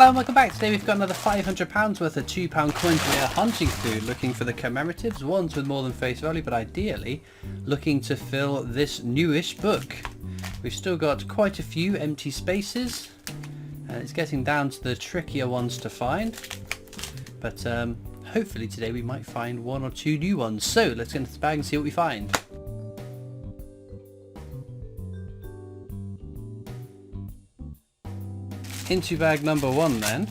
Hello and welcome back. Today we've got another £500 worth of £2 coins we are hunting through, looking for the commemoratives, ones with more than face value, but ideally looking to fill this newish book. We've still got quite a few empty spaces, and it's getting down to the trickier ones to find, but hopefully today we might find one or two new ones. So let's get into the bag and see what we find. Into bag number one then.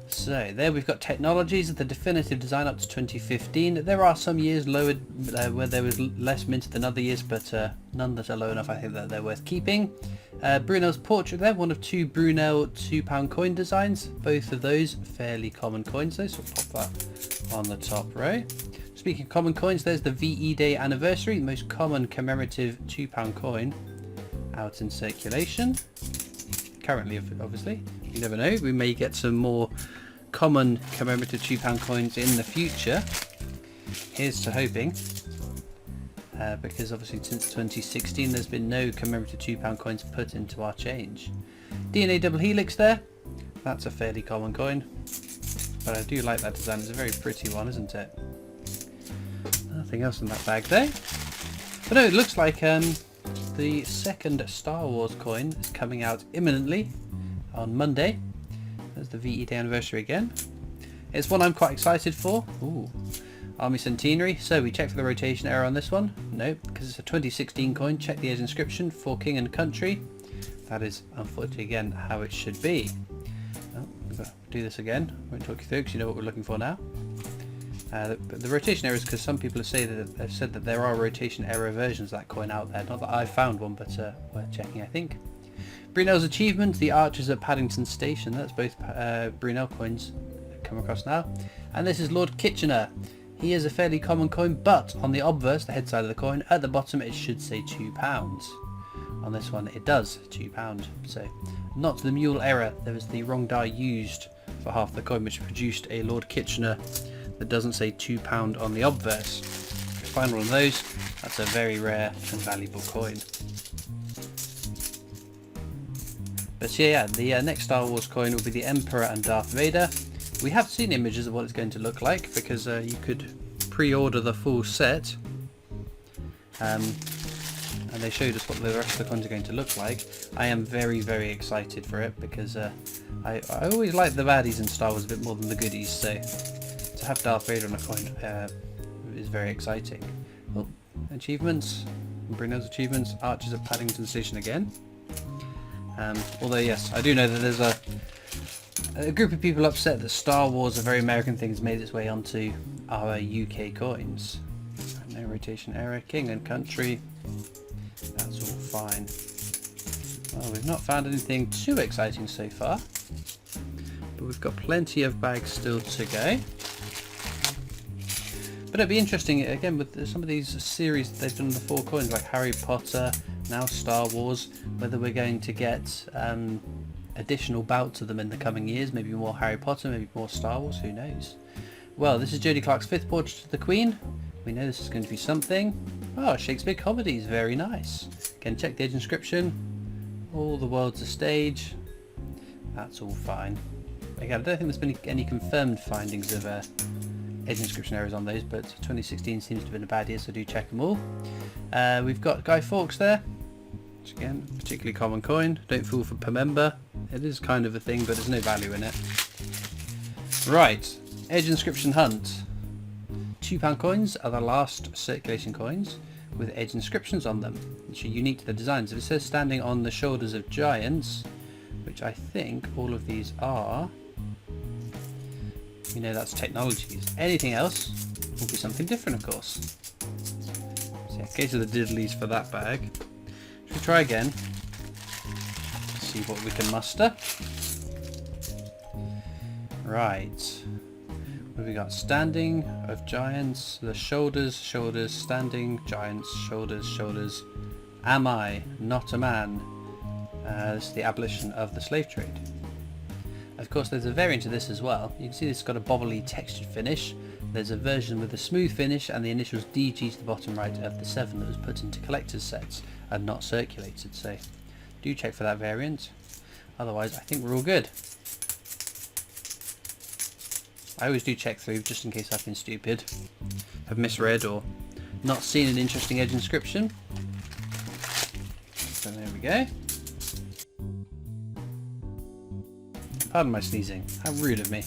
So there we've got technologies, the definitive design up to 2015. There are some years lowered where there was less minted than other years, but none that are low enough I think that they're worth keeping. Brunel's portrait there, one of two Brunel £2 coin designs. Both of those fairly common coins though, so we'll pop that on the top row. Speaking of common coins, there's the VE Day Anniversary, the most common commemorative £2 coin out in circulation currently. Obviously you never know, we may get some more common commemorative £2 coins in the future. Here's to hoping, because obviously since 2016 there's been no commemorative £2 coins put into our change. DNA double helix there, that's a fairly common coin, but I do like that design. It's a very pretty one, isn't it? Nothing else in that bag though, but no, it looks like the second Star Wars coin is coming out imminently on Monday. There's the VE Day Anniversary again. It's one I'm quite excited for. Ooh, Army Centenary. So we checked for the rotation error on this one. Nope, because it's a 2016 coin. Check the edge inscription for King and Country. That is unfortunately again how it should be. Oh, we've got to do this again. I won't talk you through because you know what we're looking for now. The rotation error is because some people have said that there are rotation error versions of that coin out there. Not that I've found one, but worth checking I think. Brunel's achievement, the archers at Paddington Station. That's both Brunel coins come across now. And this is Lord Kitchener. He is a fairly common coin, but on the obverse, the head side of the coin, at the bottom it should say £2. On this one it does, £2. So not the mule error, there was the wrong die used for half the coin, which produced a Lord Kitchener that doesn't say £2 on the obverse. If you find one of those, that's a very rare and valuable coin. But yeah, the next Star Wars coin will be the Emperor and Darth Vader. We have seen images of what it's going to look like, because you could pre-order the full set, and they showed us what the rest of the coins are going to look like. I am very, very excited for it, because I always like the baddies in Star Wars a bit more than the goodies, so to have Darth Vader on a coin is very exciting. Well, achievements, Brunel's achievements, Archers at Paddington Station again. Although yes, I do know that there's a group of people upset that Star Wars, a very American thing, has made its way onto our UK coins. No rotation error, King and Country, that's all fine. Well, we've not found anything too exciting so far, but we've got plenty of bags still to go. But it'd be interesting again with some of these series that they've done the 4 coins, like Harry Potter, now Star Wars, whether we're going to get additional bouts of them in the coming years. Maybe more Harry Potter, maybe more Star Wars, who knows. Well, this is Jodie Clark's 5th portrait of the Queen. We know this is going to be something. Oh, Shakespeare comedies, very nice. Again, check the edge inscription. All the world's a stage. That's all fine. Again, I don't think there's been any confirmed findings of edge inscription errors on those, but 2016 seems to have been a bad year, so do check them all. We've got Guy Fawkes there, which again, particularly common coin. Don't fool for per member. It is kind of a thing, but there's no value in it. Right, edge inscription hunt. £2 coins are the last circulation coins with edge inscriptions on them, which are unique to the designs. If it says standing on the shoulders of giants, which I think all of these are, you know that's technologies. Anything else will be something different, of course. So yeah, case of the diddlies for that bag. Should we try again? See what we can muster. Right. What have we got? Standing of giants, the shoulders, shoulders, standing, giants, shoulders, shoulders. Am I not a man? This is the abolition of the slave trade. Of course there's a variant of this as well. You can see this has got a bobbly textured finish. There's a version with a smooth finish and the initials DG to the bottom right of the 7 that was put into collector's sets and not circulated. So Do check for that variant. Otherwise, I think we're all good. I always do check through just in case I've been stupid, have misread or not seen an interesting edge inscription. So there we go. Pardon my sneezing, how rude of me.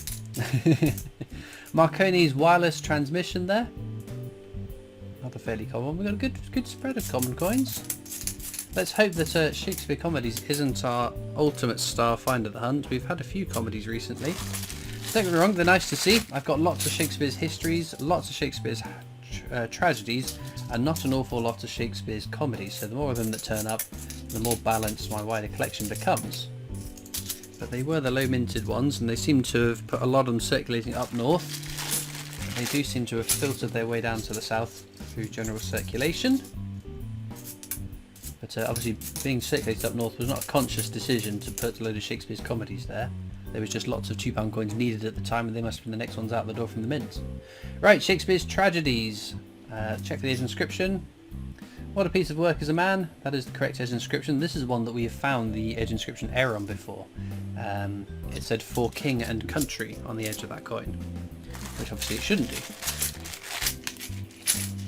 Marconi's wireless transmission there. Another fairly common. We've got a good spread of common coins. Let's hope that Shakespeare Comedies isn't our ultimate star find of the hunt. We've had a few comedies recently. Don't get me wrong, they're nice to see. I've got lots of Shakespeare's histories, lots of Shakespeare's tragedies, and not an awful lot of Shakespeare's comedies. So the more of them that turn up, the more balanced my wider collection becomes. But they were the low minted ones, and they seem to have put a lot of them circulating up north. They do seem to have filtered their way down to the south through general circulation. But obviously being circulated up north was not a conscious decision to put a load of Shakespeare's comedies there. There was just lots of £2 coins needed at the time, and they must have been the next ones out the door from the mint. Right, Shakespeare's tragedies. Check the edge inscription. What a piece of work is a man. That is the correct edge inscription. This is one that we have found the edge inscription error on before. It said for king and country on the edge of that coin, which obviously it shouldn't do.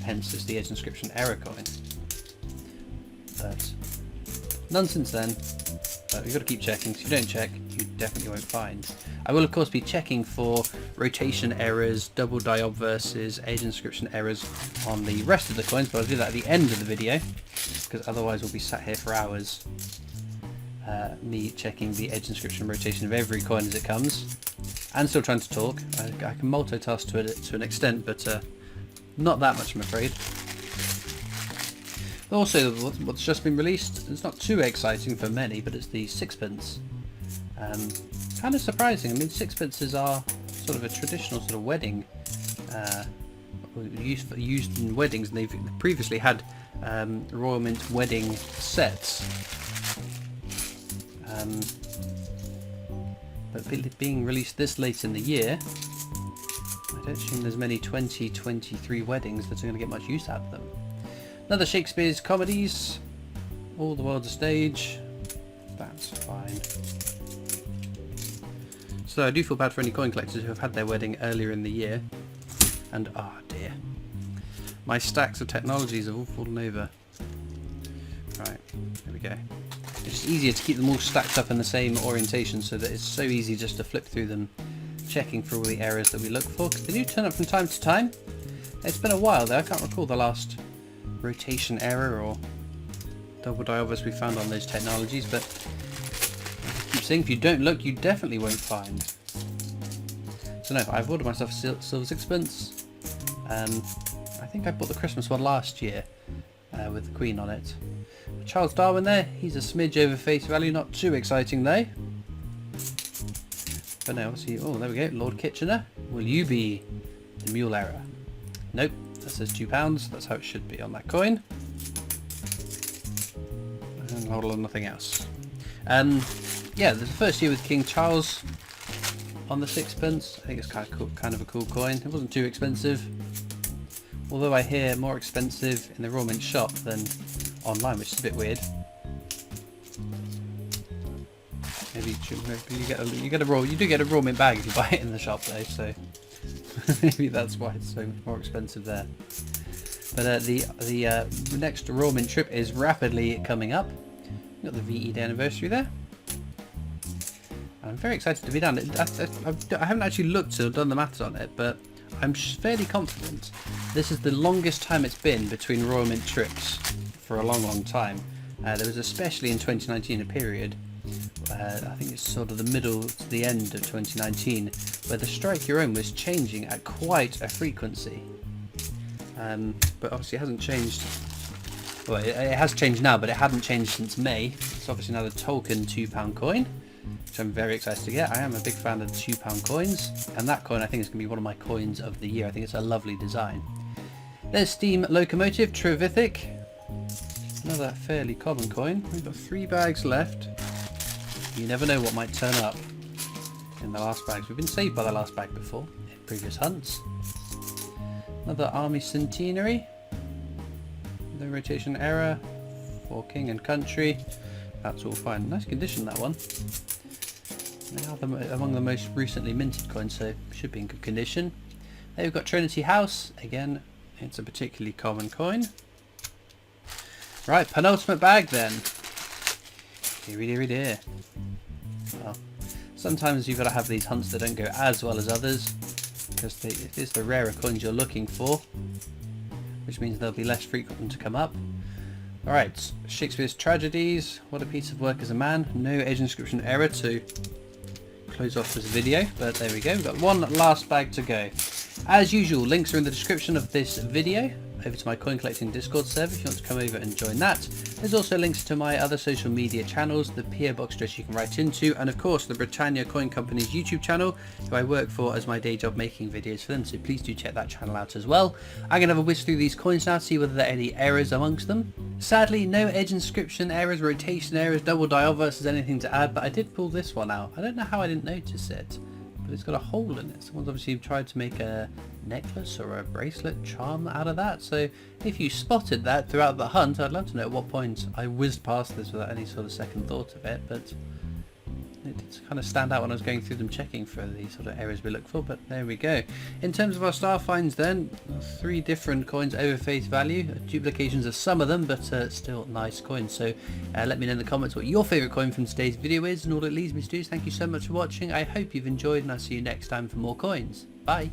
Hence it's the edge inscription error coin. But none since then. But we've got to keep checking, because if you don't check, you definitely won't find. I will of course be checking for rotation errors, double die obverses, edge inscription errors on the rest of the coins, but I'll do that at the end of the video, because otherwise we'll be sat here for hours. Me checking the edge inscription rotation of every coin as it comes, and still trying to talk. I can multitask to an extent, but not that much, I'm afraid. Also, what's just been released, it's not too exciting for many, but it's the sixpence. Kind of surprising. I mean, sixpences are sort of a traditional sort of wedding, used in weddings, and they've previously had Royal Mint wedding sets. But being released this late in the year, I don't think there's many 2023 weddings that are going to get much use out of them. Another Shakespeare's comedies, All the World's a Stage. That's fine. So I do feel bad for any coin collectors who have had their wedding earlier in the year. And oh dear, my stacks of technologies have all fallen over. Right, there we go. It's just easier to keep them all stacked up in the same orientation, so that it's so easy just to flip through them, checking for all the errors that we look for, because they do turn up from time to time. It's been a while though, I can't recall the last rotation error or double die obverse we found on those technologies, but I keep saying if you don't look, you definitely won't find. So no, I've ordered myself a silver sixpence. I think I bought the Christmas one last year with the Queen on it. Charles Darwin there, he's a smidge over face value, not too exciting though. But no, obviously, oh there we go, Lord Kitchener. Will you be the mule error? Nope. That says £2, that's how it should be on that coin. And a whole lot of nothing else. Yeah, there's the first year with King Charles on the sixpence. I think it's kind of cool, kind of a cool coin. It wasn't too expensive. Although I hear more expensive in the Royal Mint shop than online, which is a bit weird. Maybe you get a Royal Mint bag if you buy it in the shop though, so maybe that's why it's so much more expensive there. But the next Royal Mint trip is rapidly coming up. We've got the VE Day anniversary there. I'm very excited to be down. I haven't actually looked or done the maths on it, but I'm fairly confident this is the longest time it's been between Royal Mint trips for a long time. There was especially in 2019 a period, I think it's sort of the middle to the end of 2019, where the strike your own was changing at quite a frequency. But obviously it hasn't changed. Well, it has changed now, but it hadn't changed since May. It's obviously now the Tolkien £2 coin, which I'm very excited to get. I am a big fan of the £2 coins, and that coin I think is going to be one of my coins of the year. I think it's a lovely design. There's Steam Locomotive Trevithick, another fairly common coin. We've got 3 bags left. You never know what might turn up in the last bags. We've been saved by the last bag before in previous hunts. Another Army Centenary. No rotation error for King and Country. That's all fine. Nice condition, that one. They are among the most recently minted coins, so should be in good condition. There we've got Trinity House. Again, it's a particularly common coin. Right, penultimate bag then. Dear. Well, sometimes you've got to have these hunts that don't go as well as others, because it is the rarer coins you're looking for, which means they'll be less frequent to come up. Alright, Shakespeare's Tragedies. What a piece of work as a man. No age inscription error to close off this video, but there we go. We've got one last bag to go. As usual, links are in the description of this video. Over to my coin collecting Discord server if you want to come over and join that. There's also links to my other social media channels, the PO Box address you can write into, and of course the Britannia Coin Company's YouTube channel, who I work for as my day job making videos for them, so please do check that channel out as well. I'm going to have a whiz through these coins now to see whether there are any errors amongst them. Sadly, no edge inscription errors, rotation errors, double die of versus anything to add, but I did pull this one out. I don't know how I didn't notice it, but it's got a hole in it. Someone's obviously tried to make a necklace or a bracelet charm out of that, so if you spotted that throughout the hunt, I'd love to know at what point I whizzed past this without any sort of second thought of it, but it did kind of stand out when I was going through them checking for the sort of errors we look for, but there we go. In terms of our star finds then, 3 different coins over face value, duplications of some of them, but still nice coins. So let me know in the comments what your favourite coin from today's video is, and all it leaves me to do is thank you so much for watching. I hope you've enjoyed, and I'll see you next time for more coins. Bye!